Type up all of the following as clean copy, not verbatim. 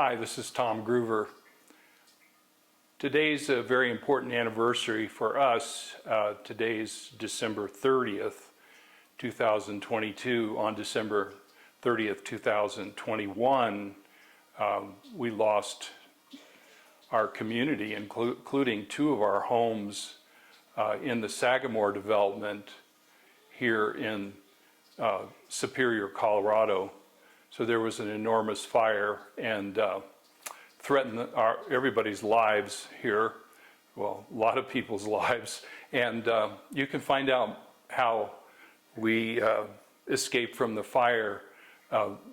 Hi, this is Tom Groover. Today's a very important anniversary for us. Today's December 30th, 2022. On December 30th, 2021, we lost our community, including two of our homes in the Sagamore development here in Superior, Colorado. So there was an enormous fire and threatened everybody's lives here, well, a lot of people's lives. And you can find out how we escaped from the fire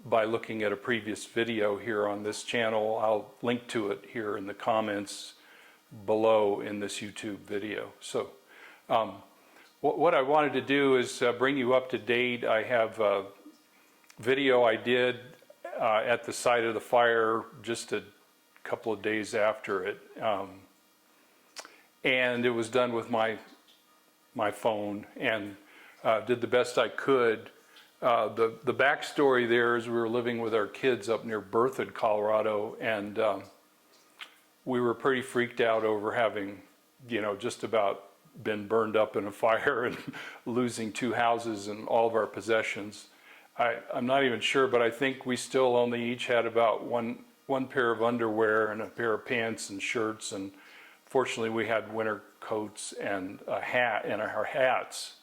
by looking at a previous video here on this channel. I'll link to it here in the comments below in this YouTube video. So what I wanted to do is bring you up to date. I have a video I did at the site of the fire just a couple of days after it, and it was done with my phone, and did the best I could. The backstory there is we were living with our kids up near Berthoud, Colorado, and we were pretty freaked out over having, just about been burned up in a fire and losing two houses and all of our possessions. I'm not even sure, but I think we still only each had about one pair of underwear and a pair of pants and shirts, and fortunately we had winter coats and a hat and our hats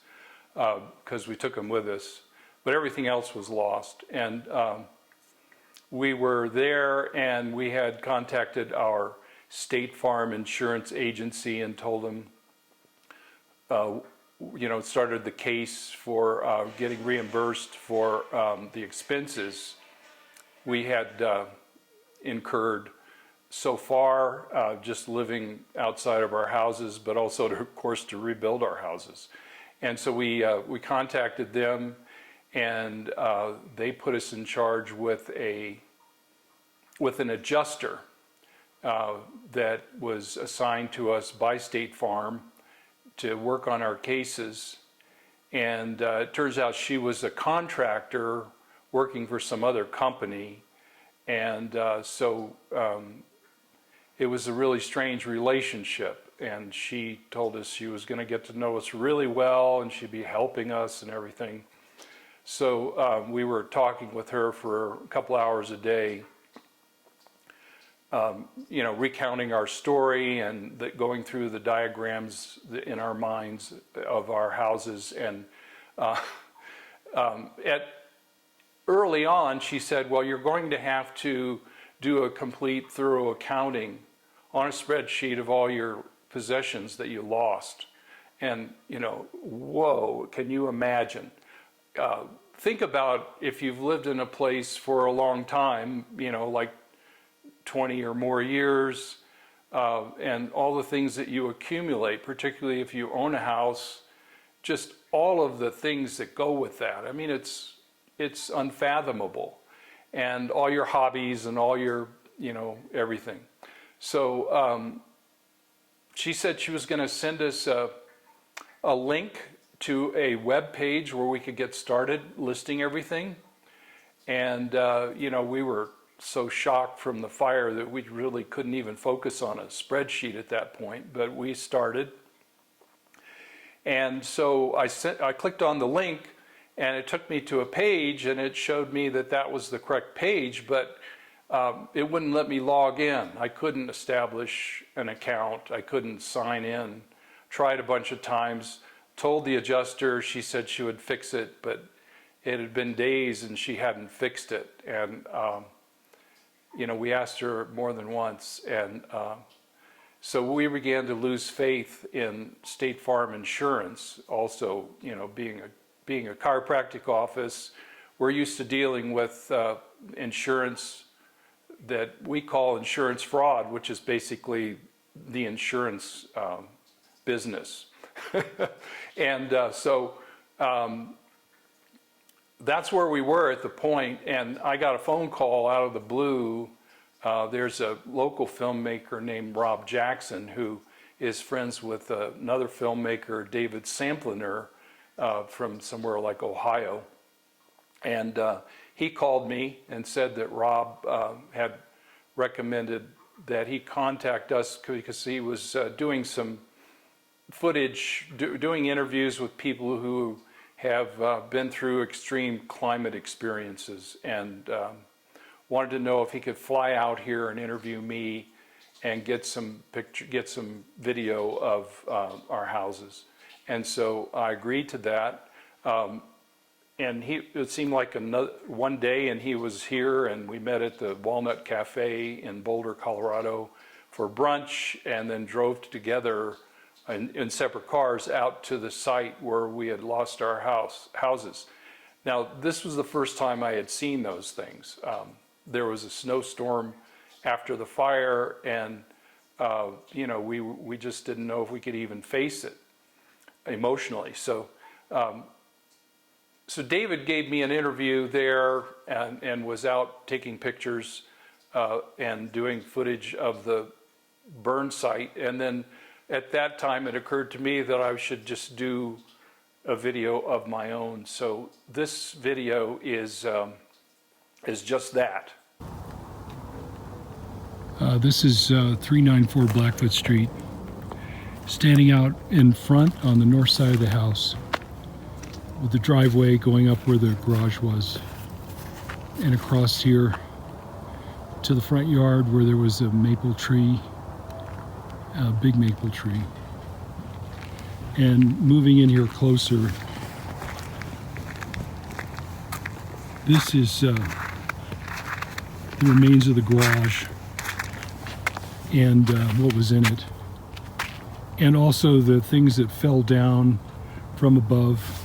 because we took them with us, but everything else was lost. And we were there, and we had contacted our State Farm insurance agency and told them started the case for getting reimbursed for the expenses we had incurred so far, just living outside of our houses, but also, of course, to rebuild our houses. And so we contacted them, and they put us in charge with an adjuster that was assigned to us by State Farm to work on our cases. And it turns out she was a contractor working for some other company, and so it was a really strange relationship, and she told us she was going to get to know us really well and she'd be helping us and everything. So we were talking with her for a couple hours a day, recounting our story and going through the diagrams in our minds of our houses. And early on, she said, well, you're going to have to do a complete, thorough accounting on a spreadsheet of all your possessions that you lost. And, whoa, can you imagine? Think about if you've lived in a place for a long time, like 20 or more years, and all the things that you accumulate, particularly if you own a house, just all of the things that go with that. I mean, it's unfathomable, and all your hobbies and all your, everything. So she said she was going to send us a link to a web page where we could get started listing everything. And, we were so shocked from the fire that we really couldn't even focus on a spreadsheet at that point, but we started. And so I clicked on the link, and it took me to a page, and it showed me that was the correct page, but it wouldn't let me log in. I couldn't establish an account. I couldn't sign in. Tried a bunch of times, told the adjuster, she said she would fix it, but it had been days and she hadn't fixed it. And we asked her more than once, and so we began to lose faith in State Farm insurance. Also, being a chiropractic office, we're used to dealing with insurance that we call insurance fraud, which is basically the insurance business. And so that's where we were at the point, and I got a phone call out of the blue. There's a local filmmaker named Rob Jackson who is friends with another filmmaker, David Sampliner, from somewhere like Ohio. And he called me and said that Rob had recommended that he contact us because he was doing some footage, doing interviews with people who have been through extreme climate experiences, and wanted to know if he could fly out here and interview me and get some video of our houses. And so I agreed to that. And it seemed like one day, and he was here, and we met at the Walnut Cafe in Boulder, Colorado for brunch, and then drove together in separate cars out to the site where we had lost our houses. Now, this was the first time I had seen those things. There was a snowstorm after the fire, and you know, we just didn't know if we could even face it emotionally. So David gave me an interview there, and was out taking pictures and doing footage of the burn site. And then at that time, it occurred to me that I should just do a video of my own. So this video is just that. This is 394 Blackfoot Street, standing out in front on the north side of the house, with the driveway going up where the garage was, and across here to the front yard where there was a maple tree, a big maple tree. And moving in here closer, this is the remains of the garage and what was in it, and also the things that fell down from above.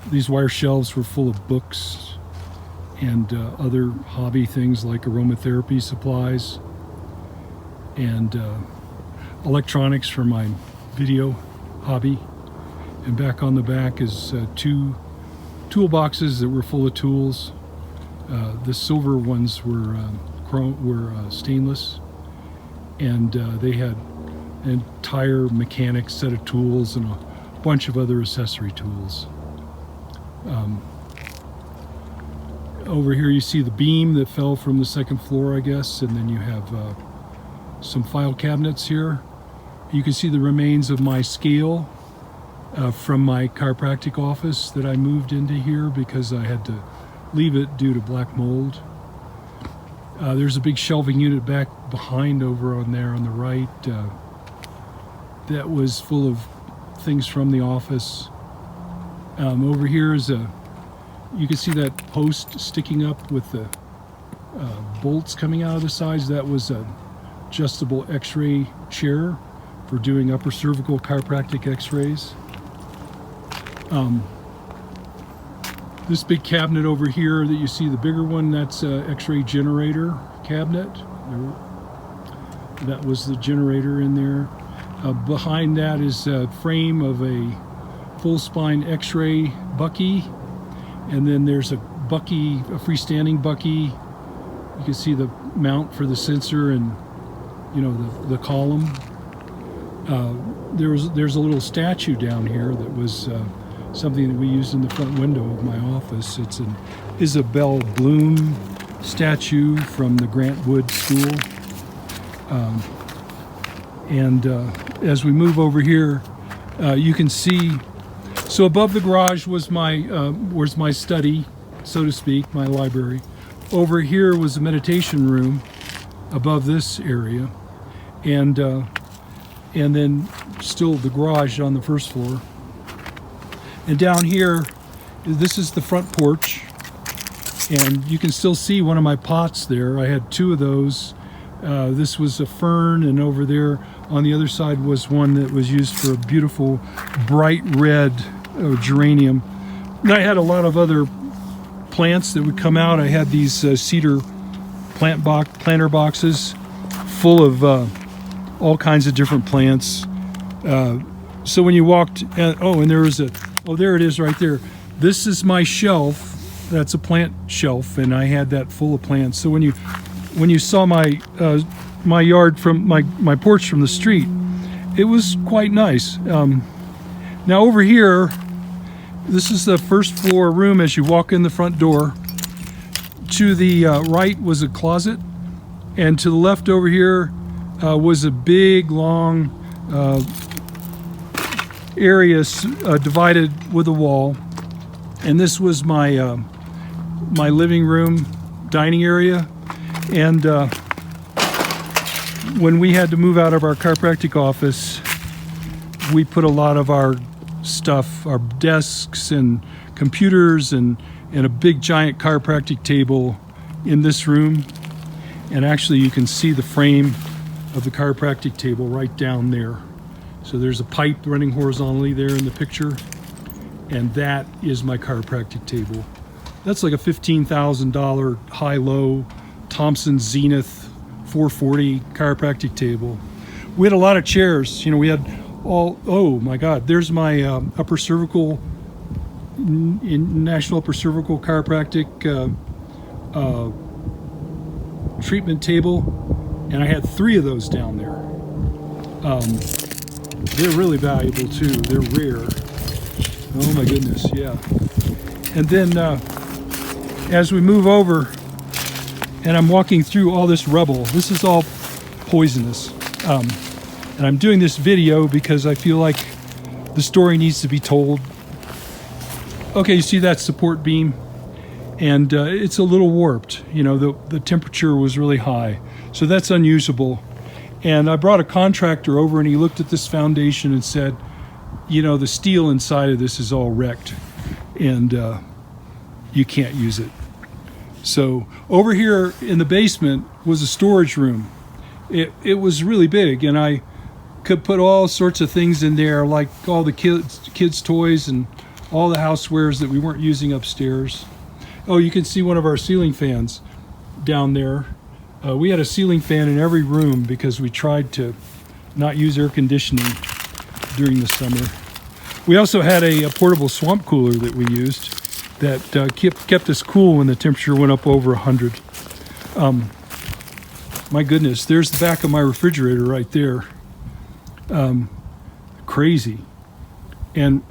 These wire shelves were full of books and other hobby things like aromatherapy supplies and electronics for my video hobby. And back on the back is two toolboxes that were full of tools. The silver ones were stainless, and they had an entire mechanics set of tools and a bunch of other accessory tools. Over here you see the beam that fell from the second floor, I guess, and then you have some file cabinets here. You can see the remains of my scale from my chiropractic office that I moved into here because I had to leave it due to black mold. There's a big shelving unit back behind over on there on the right that was full of things from the office. Over here is you can see that post sticking up with the bolts coming out of the sides. That was an adjustable x-ray chair for doing upper cervical chiropractic x-rays. This big cabinet over here that you see, the bigger one, that's an x-ray generator cabinet. That was the generator in there. Behind that is a frame of a full spine x-ray bucky, and then there's a bucky, a freestanding bucky. You can see the mount for the sensor and, you know, the column. There's a little statue down here that was something that we used in the front window of my office. It's an Isabel Bloom statue from the Grant Wood School. As we move over here, you can see, so above the garage was my study, so to speak, my library. Over here was a meditation room above this area, and then still the garage on the first floor. And down here, this is the front porch, and you can still see one of my pots there. I had two of those. This was a fern, and over there on the other side was one that was used for a beautiful bright red geranium. And I had a lot of other plants that would come out. I had these cedar planter boxes full of all kinds of different plants. So when you walked, and there was there it is right there. This is my shelf. That's a plant shelf, and I had that full of plants. So when you saw my my yard from my porch from the street, it was quite nice. Now over here, this is the first floor room as you walk in the front door. to the right was a closet, and to the left over here was a big, long area divided with a wall. And this was my my living room, dining area. And when we had to move out of our chiropractic office, we put a lot of our stuff, our desks and computers and a big giant chiropractic table in this room. And actually you can see the frame of the chiropractic table right down there. So there's a pipe running horizontally there in the picture, and that is my chiropractic table. That's like a $15,000 high-low Thompson Zenith 440 chiropractic table. We had a lot of chairs. You know, we had all, oh my God, there's my upper cervical, National Upper Cervical Chiropractic treatment table, and I had 3 of those down there. They're really valuable too. They're rare. Oh my goodness, yeah. And then as we move over, and I'm walking through all this rubble, this is all poisonous. And I'm doing this video because I feel like the story needs to be told. Okay, you see that support beam? And it's a little warped. You know, the temperature was really high. So that's unusable. And I brought a contractor over, and he looked at this foundation and said, you know, the steel inside of this is all wrecked, and you can't use it. So over here in the basement was a storage room. It was really big, and I could put all sorts of things in there, like all the kids' toys and all the housewares that we weren't using upstairs. Oh, you can see one of our ceiling fans down there. We had a ceiling fan in every room because we tried to not use air conditioning during the summer. We also had a portable swamp cooler that we used that kept us cool when the temperature went up over 100. My goodness, there's the back of my refrigerator right there. Crazy. And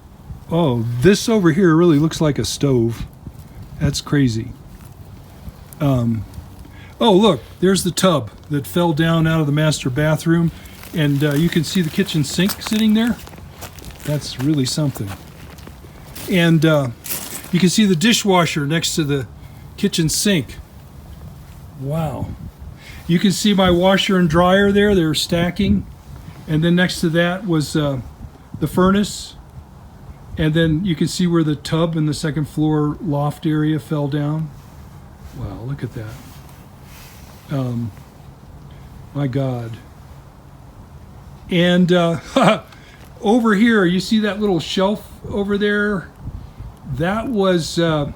oh, this over here really looks like a stove. That's crazy. Oh, look, there's the tub that fell down out of the master bathroom, and you can see the kitchen sink sitting there. That's really something. And you can see the dishwasher next to the kitchen sink. Wow. You can see my washer and dryer there. They're stacking. And then next to that was the furnace. And then you can see where the tub in the second floor loft area fell down. Wow, look at that. My God. And over here, you see that little shelf over there? That was where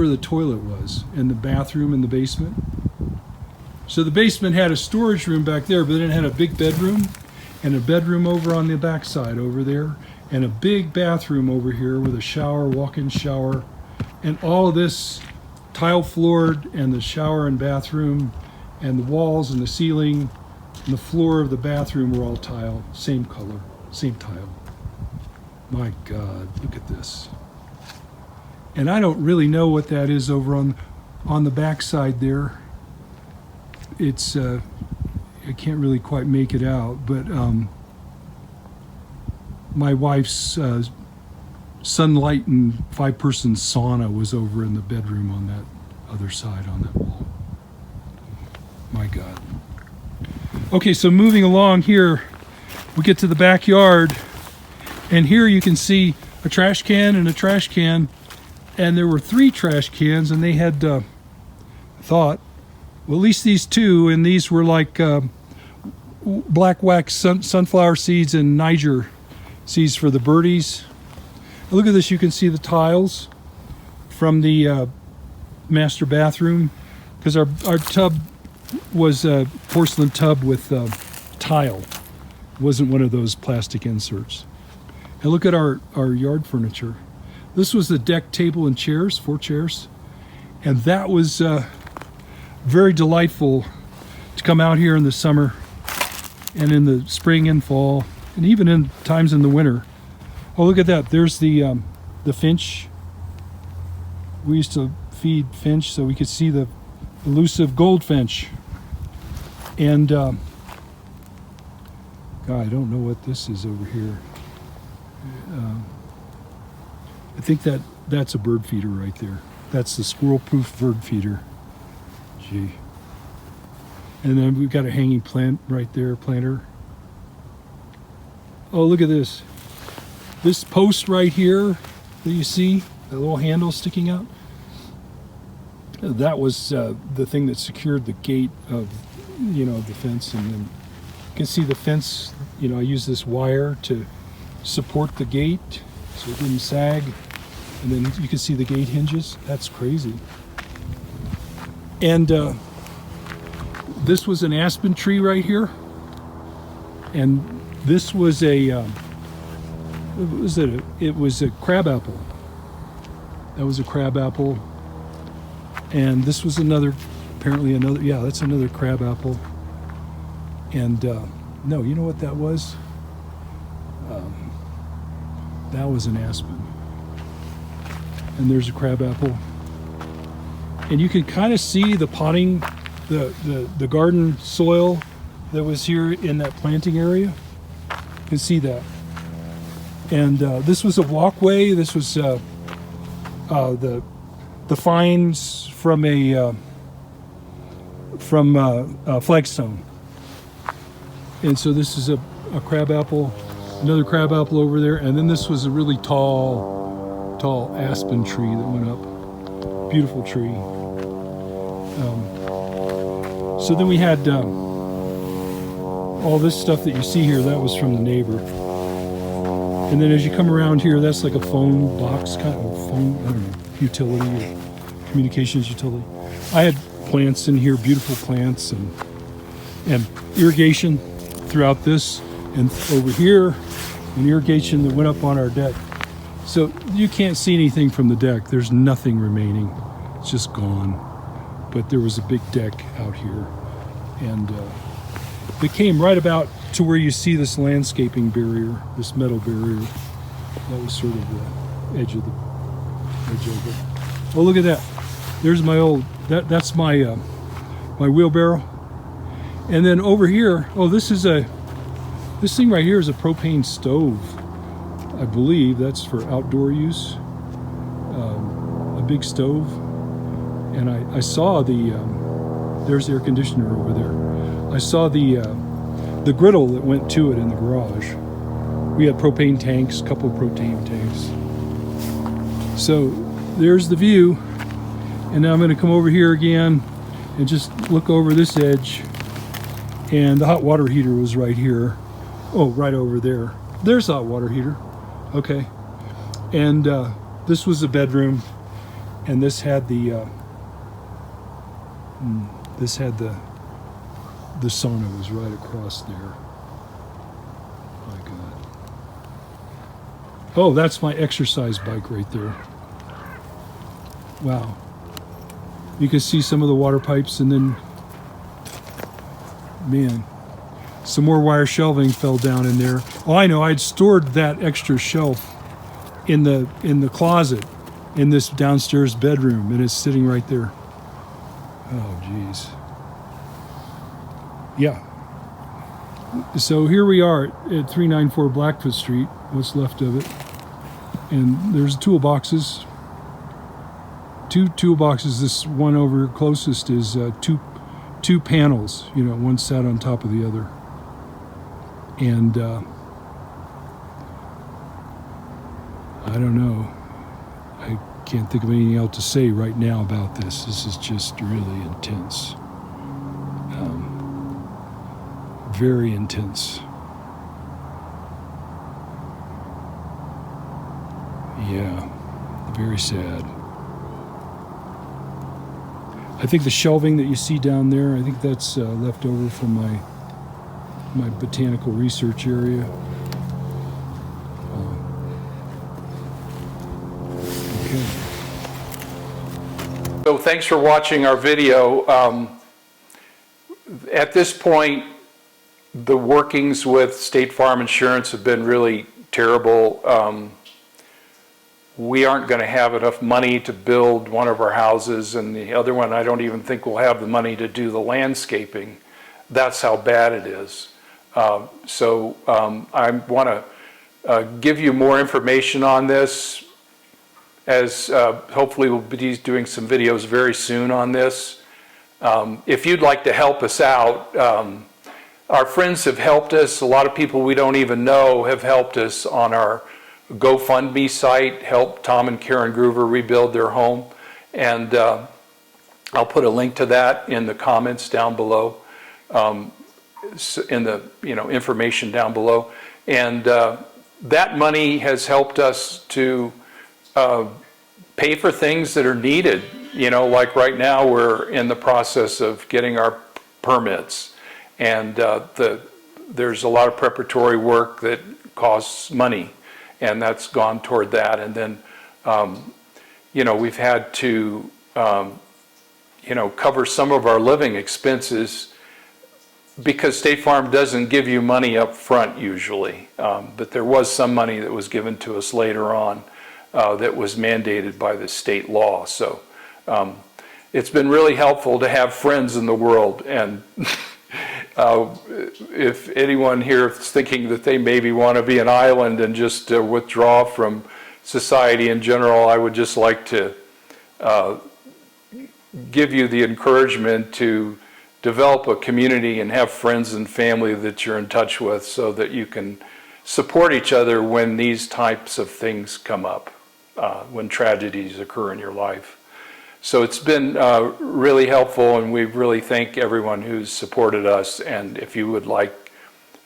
the toilet was, and the bathroom in the basement. So the basement had a storage room back there, but then it had a big bedroom, and a bedroom over on the back side over there, and a big bathroom over here with a shower, walk-in shower, and all of this tile floored, and the shower and bathroom and the walls and the ceiling and the floor of the bathroom were all tile, same color, same tile. My God, look at this. And I don't really know what that is over on the back side there. It's I can't really quite make it out, but my wife's sunlight and 5-person sauna was over in the bedroom on that other side on that wall. My God. Okay, so moving along here, we get to the backyard, and here you can see a trash can and a trash can, and there were 3 trash cans, and they had thought, well, at least these 2, and these were like black wax sunflower seeds and Niger seeds for the birdies. Look at this, you can see the tiles from the master bathroom, because our tub was a porcelain tub with tile. It wasn't one of those plastic inserts. And look at our yard furniture. This was the deck table and chairs, 4 chairs. And that was very delightful to come out here in the summer and in the spring and fall, and even in times in the winter. Oh, look at that. There's the finch we used to feed finch so we could see the elusive goldfinch. And God, I don't know what this is over here. I think that's a bird feeder right there. That's the squirrel-proof bird feeder. Gee. And then we've got a hanging plant right there, planter. Oh, look at this. This post right here that you see, the little handle sticking out, that was the thing that secured the gate of, the fence. And then you can see the fence, I use this wire to support the gate so it didn't sag. And then you can see the gate hinges. That's crazy. And this was an aspen tree right here. And this was it was a crabapple. That was a crabapple. And this was apparently another, that's another crabapple. And no, you know what that was? That was an aspen. And there's a crabapple. And you can kind of see the potting, the garden soil that was here in that planting area. You can see that. And this was a walkway. This was the fines from a flagstone. And so this is a crabapple, another crabapple over there, and then this was a really tall aspen tree that went up. Beautiful tree. So then we had all this stuff that you see here. That was from the neighbor. And then as you come around here, that's like a phone box, kind of phone, I don't know, utility or communications utility. I had plants in here, beautiful plants, and irrigation throughout this, and over here, an irrigation that went up on our deck. So you can't see anything from the deck. There's nothing remaining. It's just gone. But there was a big deck out here, and it came right about to where you see this landscaping barrier, this metal barrier. That was sort of the edge of it. Oh, look at that. There's my old, that's my my wheelbarrow. And then over here, this thing right here is a propane stove. I believe that's for outdoor use. A big stove. And I saw there's the air conditioner over there. I saw the griddle that went to it in the garage. We had propane tanks, a couple of propane tanks. So there's the view. And now I'm going to come over here again and just look over this edge. And the hot water heater was right here. Oh, right over there. There's the hot water heater. Okay. And this was the bedroom. And this had the sauna was right across there. My God. Oh, that's my exercise bike right there. Wow. You can see some of the water pipes, and then, man, some more wire shelving fell down in there. Oh, I know. I'd stored that extra shelf in the closet in this downstairs bedroom, and it's sitting right there. Oh, geez. Yeah. So here we are at 394 Blackfoot Street, what's left of it. And there's toolboxes. Two toolboxes. This one over closest is two panels. One sat on top of the other. And I don't know. I can't think of anything else to say right now about this. This is just really intense. Very intense. Yeah, very sad. I think the shelving that you see down there, I think that's left over from my botanical research area. Okay. So thanks for watching our video. At this point, the workings with State Farm Insurance have been really terrible. we aren't going to have enough money to build one of our houses, and the other one, I don't even think we'll have the money to do the landscaping. That's how bad it is. So I want to give you more information on this, as hopefully we'll be doing some videos very soon on this. If you'd like to help us out, our friends have helped us. A lot of people we don't even know have helped us on our GoFundMe site, help Tom and Karen Groover rebuild their home. And I'll put a link to that in the comments down below, in the information down below. And that money has helped us to pay for things that are needed. Like right now we're in the process of getting our permits, and there's a lot of preparatory work that costs money, and that's gone toward that. And then we've had to cover some of our living expenses, because State Farm doesn't give you money up front usually, but there was some money that was given to us later on that was mandated by the state law. So it's been really helpful to have friends in the world. And if anyone here is thinking that they maybe want to be an island and just withdraw from society in general, I would just like to give you the encouragement to develop a community and have friends and family that you're in touch with, so that you can support each other when these types of things come up, when tragedies occur in your life. So it's been really helpful, and we really thank everyone who's supported us. And if you would like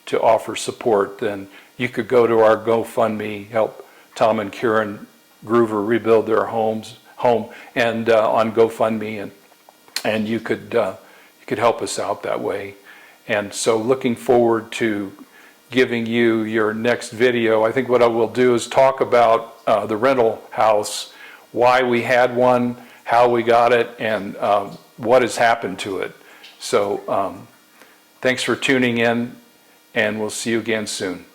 to offer support, then you could go to our GoFundMe, help Tom and Karen Groover rebuild their home, and on GoFundMe, and you could help us out that way. And so looking forward to giving you your next video. I think what I will do is talk about the rental house, why we had one, how we got it, and what has happened to it. So thanks for tuning in, and we'll see you again soon.